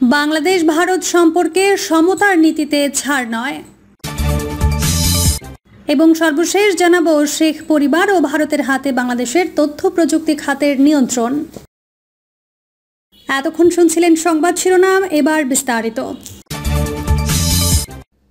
বাংলাদেশ ভারত সম্পর্কে সমতার নীতিতে ছাড় নয়। এবং সর্বশেষ জানাবো শেখ পরিবার ও ভারতের হাতে বাংলাদেশের তথ্য প্রযুক্তি খাতের নিয়ন্ত্রণ। এতক্ষণ শুনছিলেন সংবাদ শিরোনাম, এবার বিস্তারিত।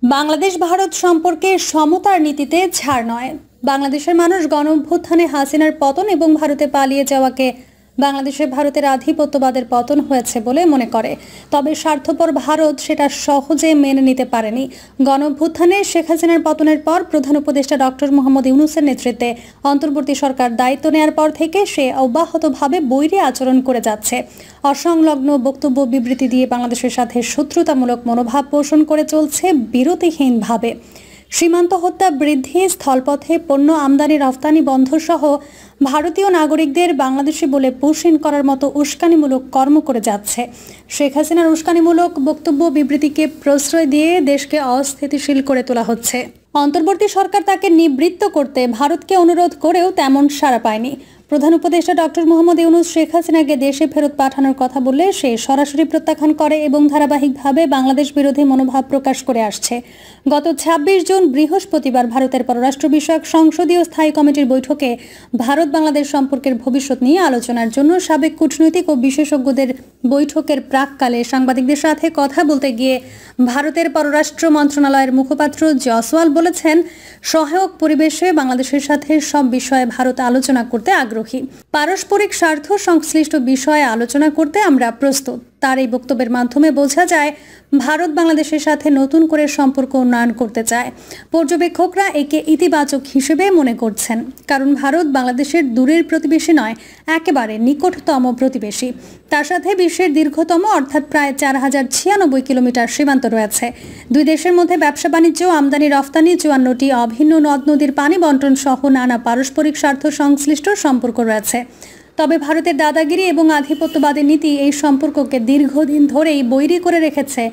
বাংলাদেশ ভারত সম্পর্কে সমতার নীতিতে ছাড় নয়। বাংলাদেশের মানুষ গণঅভ্যুত্থানে হাসিনার পতন এবং ভারতে পালিয়ে যাওয়াকে বাংলাদেশে ভারতের আধিপত্যবাদের পতন হয়েছে বলে মনে করে, তবে স্বার্থপর ভারত সেটা সহজে মেনে নিতে পারেনি। গণঅভ্যুত্থানে শেখ হাসিনার পতনের পর প্রধান উপদেষ্টা ডক্টর মোহাম্মদ ইউনূসের নেতৃত্বে অন্তর্বর্তী সরকার দায়িত্ব নেওয়ার পর থেকে সে অব্যাহতভাবে বৈরী আচরণ করে যাচ্ছে। অসংলগ্ন বক্তব্য বিবৃতি দিয়ে বাংলাদেশের সাথে শত্রুতামূলক মনোভাব পোষণ করে চলছে বিরতিহীনভাবে। সীমান্ত হত্যা বৃদ্ধি, স্থলপথে পণ্য আমদানি রফতানি বন্ধ সহ ভারতীয় নাগরিকদের বাংলাদেশি বলে পুষিন করার মতো উস্কানিমূলক কর্ম করে যাচ্ছে। শেখ হাসিনার উস্কানিমূলক বক্তব্য বিবৃতিকে প্রশ্রয় দিয়ে দেশকে অস্থিতিশীল করে তোলা হচ্ছে। অন্তর্বর্তী সরকার তাকে নিবৃত্ত করতে ভারতকে অনুরোধ করেও তেমন সাড়া পায়নি। প্রধান উপদেষ্টা ডক্টর মোহাম্মদ ইউনূস শেখ হাসিনাকে দেশে ফেরত পাঠানোর কথা বললে সে সরাসরি প্রত্যাখ্যান করে এবং ধারাবাহিকভাবে বাংলাদেশ বিরোধী মনোভাব প্রকাশ করে আসছে। গত ২৬ জুন বৃহস্পতিবার ভারতের পররাষ্ট্র বিষয়ক সংসদীয় স্থায়ী কমিটির বৈঠকে ভারত বাংলাদেশ সম্পর্কের ভবিষ্যৎ নিয়ে আলোচনার জন্য সাবেক কূটনৈতিক ও বিশেষজ্ঞদের বৈঠকের প্রাককালে সাংবাদিকদের সাথে কথা বলতে গিয়ে ভারতের পররাষ্ট্র মন্ত্রণালয়ের মুখপাত্র জয়সওয়াল বলেছেন, সহায়ক পরিবেশে বাংলাদেশের সাথে সব বিষয়ে ভারত আলোচনা করতে আগ্রহী। পারস্পরিক স্বার্থ সংশ্লিষ্ট বিষয়ে আলোচনা করতে আমরা প্রস্তুত। তার এই বক্তব্যের মাধ্যমে বোঝা যায় ভারত বাংলাদেশের সাথে নতুন করে সম্পর্ক উন্নয়ন করতে চায়। পর্যবেক্ষকরা একে ইতিবাচক হিসেবে মনে করছেন, কারণ ভারত বাংলাদেশের দূরের প্রতিবেশী নয়, একেবারে নিকটতম প্রতিবেশী। তার সাথে বিশ্বের দীর্ঘতম অর্থাৎ প্রায় ৪,০৯৬ কিলোমিটার সীমান্ত রয়েছে। দুই দেশের মধ্যে ব্যবসা বাণিজ্য, আমদানি রফতানি, ৫৪টি অভিন্ন নদ নদীর পানি বন্টন সহ নানা পারস্পরিক স্বার্থ সংশ্লিষ্ট সম্পর্ক রয়েছে। তবে ভারতের দাদাগিরি এবং আধিপত্যবাদী নীতি এই সম্পর্ককে দীর্ঘদিন ধরেই বৈরী করে রেখেছে।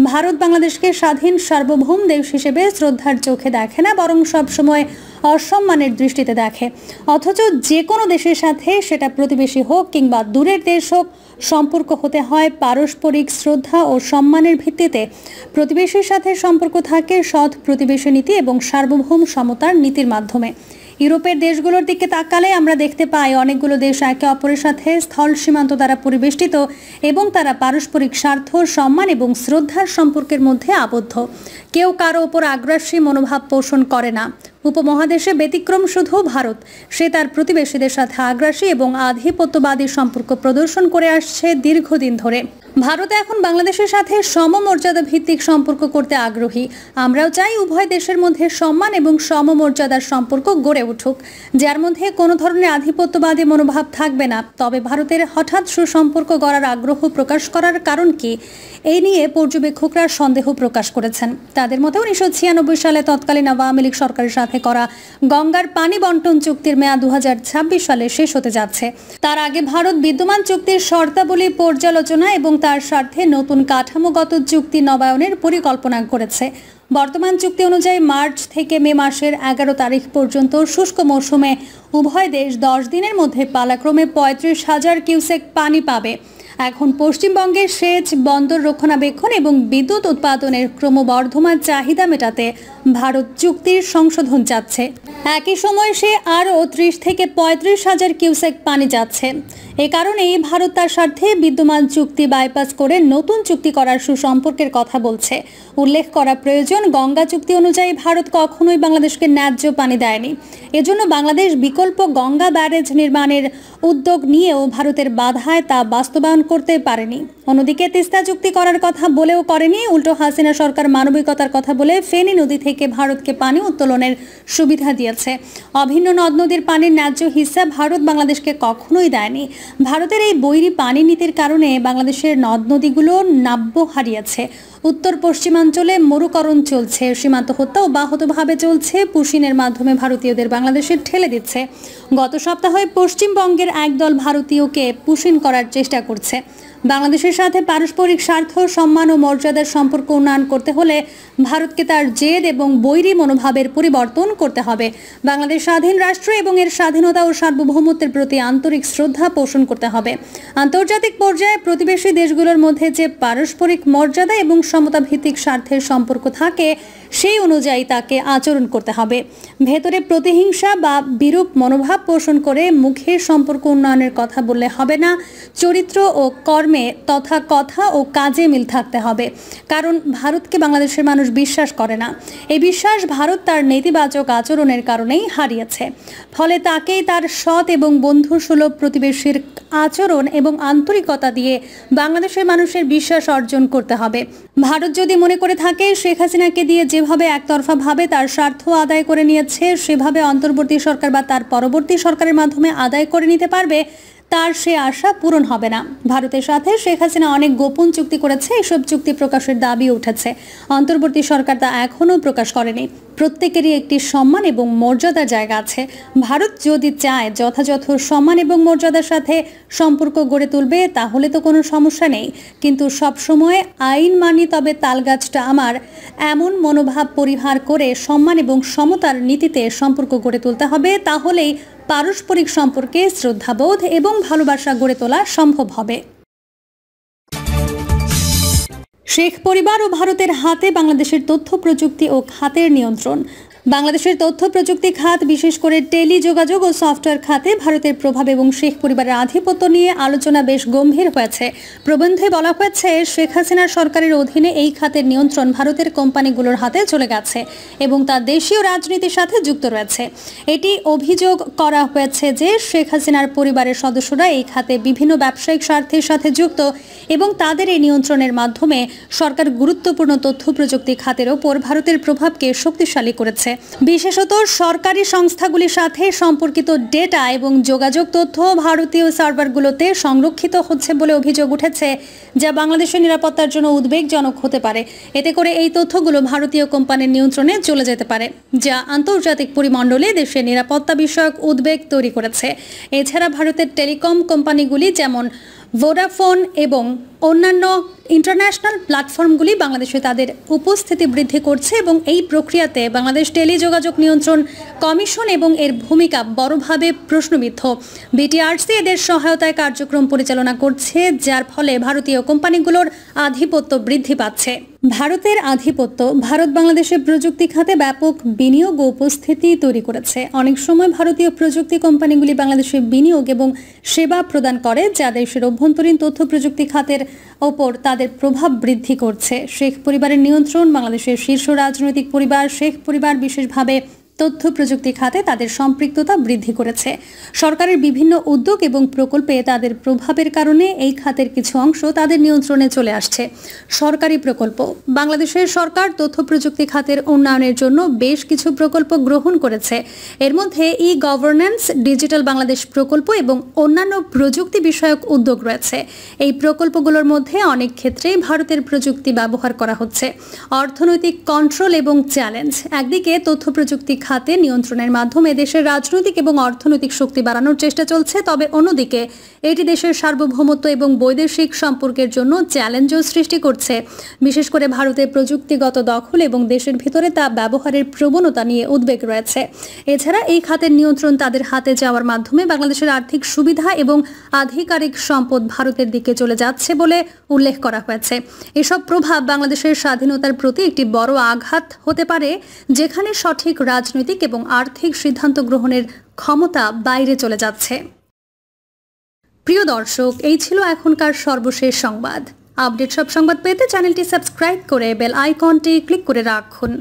ভারত বাংলাদেশকে স্বাধীন সার্বভৌম দেশ হিসেবে শ্রদ্ধার চোখে দেখে না, বরং সবসময় অসম্মানের দৃষ্টিতে দেখে। অথচ যে কোনো দেশের সাথে, সেটা প্রতিবেশী হোক কিংবা দূরের দেশ হোক, সম্পর্ক হতে হয় পারস্পরিক শ্রদ্ধা ও সম্মানের ভিত্তিতে। প্রতিবেশীর সাথে সম্পর্ক থাকে সৎ প্রতিবেশী নীতি এবং সার্বভৌম সমতার নীতির মাধ্যমে। ইউরোপের দেশগুলোর দিকে তাকালে আমরা দেখতে পাই অনেকগুলো দেশ একে অপরের সাথে স্থল সীমান্ত দ্বারা পরিবেষ্টিত এবং তারা পারস্পরিক স্বার্থ, সম্মান এবং শ্রদ্ধার সম্পর্কের মধ্যে আবদ্ধ। কেউ কারো ওপর আগ্রাসী মনোভাব পোষণ করে না। উপমহাদেশে ব্যতিক্রম শুধু ভারত। সে তার প্রতিবেশীদের সাথে আগ্রাসী এবং আধিপত্যবাদী সম্পর্ক প্রদর্শন করে আসছে দীর্ঘদিন ধরে। ভারত এখন বাংলাদেশের সাথে সমমর্যাদা ভিত্তিক সম্পর্ক করতে আগ্রহী। আমরাও চাই উভয় দেশের মধ্যে সম্মান এবং সমমর্যাদার সম্পর্ক গড়ে উঠুক, যার মধ্যে কোনো ধরনের আধিপত্যবাদী মনোভাব থাকবে না। তবে ভারতের হঠাৎ সুসম্পর্ক গড়ার আগ্রহ প্রকাশ করার কারণ কি, এই নিয়ে পর্যবেক্ষকরা সন্দেহ প্রকাশ করেছেন। তাদের মতে ১৯৯৬ সালে তৎকালীন আওয়ামী লীগ সরকারের সাথে করা গঙ্গার পানি বন্টন চুক্তির মেয়াদ ২০২৬ সালে শেষ হতে যাচ্ছে। তার আগে ভারত বিদ্যমান চুক্তির শর্তাবলী পর্যালোচনা এবং তার স্বার্থে নতুন কাঠামোগত চুক্তি নবায়নের পরিকল্পনা করেছে। বর্তমান চুক্তি অনুযায়ী মার্চ থেকে মে মাসের ১১ তারিখ পর্যন্ত শুষ্ক মৌসুমে উভয় দেশ ১০ দিনের মধ্যে পালাক্রমে ৩৫,০০০ কিউসেক পানি পাবে। এখন পশ্চিমবঙ্গের সেচ, বন্দর রক্ষণাবেক্ষণ এবং বিদ্যুৎ উৎপাদনের ক্রমবর্ধমান চাহিদা মেটাতে ভারত চুক্তির সংশোধন চাচ্ছে। একই সময় সে আরও ৩০ থেকে ৩৫,০০০ কিউসেক পানি যাচ্ছে। এ কারণেই ভারত তার স্বার্থে বিদ্যমান চুক্তি বাইপাস করে নতুন চুক্তি করার সুসম্পর্কের কথা বলছে। উল্লেখ করা প্রয়োজন, গঙ্গা চুক্তি অনুযায়ী ভারত কখনোই বাংলাদেশকে ন্যায্য পানি দেয়নি। এজন্য বাংলাদেশ বিকল্প গঙ্গা ব্যারেজ নির্মাণের উদ্যোগ নিয়েও ভারতের বাধায় তা বাস্তবায়ন করতে পারেনি। অন্যদিকে তিস্তা চুক্তি করার কথা বলেও করেনি। উল্টো হাসিনা সরকার মানবিকতার কথা বলে ফেনী নদী থেকে ভারতকে পানি উত্তোলনের সুবিধা দিয়েছে। অভিন্ন নদ নদীর পানির ন্যায্য হিস্সা ভারত বাংলাদেশকে কখনোই দেয়নি। ভারতের এই বৈরী পানি নীতির কারণে বাংলাদেশের নদ নদীগুলো নাব্য হারিয়েছে। উত্তর পশ্চিমাঞ্চলে মরুকরণ চলছে, সীমান্ত হত্যা অব্যাহতভাবে চলছে, পুশিনের মাধ্যমে ভারতীয়দের বাংলাদেশে ঠেলে দিচ্ছে। গত সপ্তাহে পশ্চিমবঙ্গের একদল ভারতীয়কে পুশিন করার চেষ্টা করছে। বাংলাদেশের সাথে পারস্পরিক স্বার্থ, সম্মান ও মর্যাদার সম্পর্ক উন্নয়ন করতে হলে ভারতকে তার জেদ এবং বৈরী মনোভাবের পরিবর্তন করতে হবে। বাংলাদেশ স্বাধীন রাষ্ট্র এবং এর স্বাধীনতা ও সার্বভৌমত্বের প্রতি আন্তরিক শ্রদ্ধা পোষণ করতে হবে। আন্তর্জাতিক পর্যায়ে প্রতিবেশী দেশগুলোর মধ্যে যে পারস্পরিক মর্যাদা এবং সমতা ভিত্তিক স্বার্থের সম্পর্ক থাকে, সেই অনুযায়ী তাকে আচরণ করতে হবে। ভেতরে প্রতিহিংসা বা বিরূপ মনোভাব পোষণ করে মুখে সম্পর্ক উন্নয়নের কথা বললে হবে না। চরিত্র ও কর্মে তথা কথা ও কাজে মিল থাকতে হবে। কারণ ভারতকে বাংলাদেশের মানুষ বিশ্বাস করে না। এই বিশ্বাস ভারত তার নেতিবাচক আচরণের কারণেই হারিয়েছে। ফলে তাকেই তার সৎ এবং বন্ধুসুলভ প্রতিবেশীর আচরণ এবং আন্তরিকতা দিয়ে বাংলাদেশের মানুষের বিশ্বাস অর্জন করতে হবে। ভারত যদি মনে করে থাকে শেখ হাসিনাকে দিয়ে যেভাবে একতরফাভাবে তার স্বার্থ আদায় করে নিয়েছে, সেভাবে অন্তর্বর্তী সরকার বা তার পরবর্তী সরকারের মাধ্যমে আদায় করে নিতে পারবে, তার সে আশা পূরণ হবে না। ভারতের সাথে শেখ হাসিনা অনেক গোপন চুক্তি করেছে, এসব চুক্তি প্রকাশের দাবি উঠেছে। অন্তর্বর্তী সরকার তা এখনও প্রকাশ করেনি। প্রত্যেকেরই একটি সম্মান এবং মর্যাদার জায়গা আছে। ভারত যদি চায় যথাযথ সম্মান এবং মর্যাদার সাথে সম্পর্ক গড়ে তুলবে, তাহলে তো কোনো সমস্যা নেই। কিন্তু সবসময় আইন মানি তবে তালগাছটা আমার, এমন মনোভাব পরিহার করে সম্মান এবং সমতার নীতিতে সম্পর্ক গড়ে তুলতে হবে। তাহলেই পারস্পরিক সম্পর্কে শ্রদ্ধাবোধ এবং ভালোবাসা গড়ে তোলা সম্ভব হবে। শেখ পরিবার ও ভারতের হাতে বাংলাদেশের তথ্য প্রযুক্তি ও খাতের নিয়ন্ত্রণ। বাংলাদেশের তথ্য প্রযুক্তি খাত, বিশেষ করে টেলিযোগাযোগ ও সফটওয়্যার খাতে ভারতের প্রভাব এবং শেখ পরিবারের আধিপত্য নিয়ে আলোচনা বেশ গম্ভীর হয়েছে। প্রবন্ধে বলা হয়েছে, শেখ হাসিনার সরকারের অধীনে এই খাতের নিয়ন্ত্রণ ভারতের কোম্পানিগুলোর হাতে চলে গেছে এবং তা দেশীয় রাজনীতির সাথে যুক্ত রয়েছে। এটি অভিযোগ করা হয়েছে যে শেখ হাসিনার পরিবারের সদস্যরা এই খাতে বিভিন্ন ব্যবসায়িক স্বার্থের সাথে যুক্ত এবং তাদের এই নিয়ন্ত্রণের মাধ্যমে সরকার গুরুত্বপূর্ণ তথ্য প্রযুক্তি খাতের ওপর ভারতের প্রভাবকে শক্তিশালী করেছে। বিশেষত সরকারি সংস্থাগুলির সাথে সম্পর্কিত ডেটা এবং যোগাযোগ তথ্য ভারতীয় সার্ভারগুলোতে সংরক্ষিত হচ্ছে বলে অভিযোগ উঠেছে, যা বাংলাদেশের নিরাপত্তার জন্য উদ্বেগজনক হতে পারে। এতে করে এই তথ্যগুলো ভারতীয় কোম্পানির নিয়ন্ত্রণে চলে যেতে পারে, যা আন্তর্জাতিক পরিমণ্ডলে দেশের নিরাপত্তা বিষয়ক উদ্বেগ তৈরি করেছে। এছাড়া ভারতের টেলিকম কোম্পানিগুলি যেমন ভোডাফোন এবং অন্যান্য ইন্টারন্যাশনাল প্ল্যাটফর্মগুলি বাংলাদেশে তাদের উপস্থিতি বৃদ্ধি করছে এবং এই প্রক্রিয়াতে বাংলাদেশ টেলিযোগাযোগ নিয়ন্ত্রণ কমিশন এবং এর ভূমিকা বড়ভাবে প্রশ্নবিদ্ধ। বিটিআরসি এদের সহায়তায় কার্যক্রম পরিচালনা করছে, যার ফলে ভারতীয় কোম্পানিগুলোর আধিপত্য বৃদ্ধি পাচ্ছে। ভারতের আধিপত্য ভারত বাংলাদেশের প্রযুক্তি খাতে ব্যাপক বিনিয়োগ ও উপস্থিতি তৈরি করেছে। অনেক সময় ভারতীয় প্রযুক্তি কোম্পানিগুলি বাংলাদেশে বিনিয়োগ এবং সেবা প্রদান করে, যা দেশের অভ্যন্তরীণ তথ্য প্রযুক্তি খাতের ওপর তাদের প্রভাব বৃদ্ধি করছে। শেখ পরিবারের নিয়ন্ত্রণ বাংলাদেশের শীর্ষ রাজনৈতিক পরিবার শেখ পরিবার বিশেষভাবে তথ্য প্রযুক্তি খাতে তাদের সম্পৃক্ততা বৃদ্ধি করেছে। সরকারের বিভিন্ন উদ্যোগ এবং প্রকল্পে তাদের প্রভাবের কারণে এই খাতের কিছু অংশ তাদের নিয়ন্ত্রণে চলে আসছে। সরকারি প্রকল্প বাংলাদেশের সরকার তথ্য প্রযুক্তি খাতের উন্নয়নের জন্য বেশ কিছু প্রকল্প গ্রহণ করেছে। এর মধ্যে ই-গভর্নেন্স, ডিজিটাল বাংলাদেশ প্রকল্প এবং অন্যান্য প্রযুক্তি বিষয়ক উদ্যোগ রয়েছে। এই প্রকল্পগুলোর মধ্যে অনেক ক্ষেত্রেই ভারতের প্রযুক্তি ব্যবহার করা হচ্ছে। অর্থনৈতিক কন্ট্রোল এবং চ্যালেঞ্জ একদিকে তথ্য প্রযুক্তি খাতে নিয়ন্ত্রণের মাধ্যমে দেশের রাজনৈতিক এবং অর্থনৈতিক শক্তি বাড়ানোর চেষ্টা চলছে, তবে অন্যদিকে এটি দেশের সার্বভৌমত্ব এবং বৈদেশিক সম্পর্কের জন্য চ্যালেঞ্জও সৃষ্টি করছে। বিশেষ করে ভারতের প্রযুক্তিগত দখল এবং দেশের ভিতরে তা ব্যবহারের প্রবণতা নিয়ে উদ্বেগ রয়েছে। এছাড়া এই খাতের নিয়ন্ত্রণ তাদের হাতে যাওয়ার মাধ্যমে বাংলাদেশের আর্থিক সুবিধা এবং আধিকারিক সম্পদ ভারতের দিকে চলে যাচ্ছে বলে উল্লেখ করা হয়েছে। এসব প্রভাব বাংলাদেশের স্বাধীনতার প্রতি একটি বড় আঘাত হতে পারে, যেখানে সঠিক রাজনৈতিক এবং আর্থিক সিদ্ধান্ত গ্রহণের ক্ষমতা বাইরে চলে যাচ্ছে। প্রিয় দর্শক, এই ছিল এখনকার সর্বশেষ সংবাদ। আপডেট সব সংবাদ পেতে চ্যানেলটি সাবস্ক্রাইব করে বেল আইকনটি ক্লিক করে রাখুন।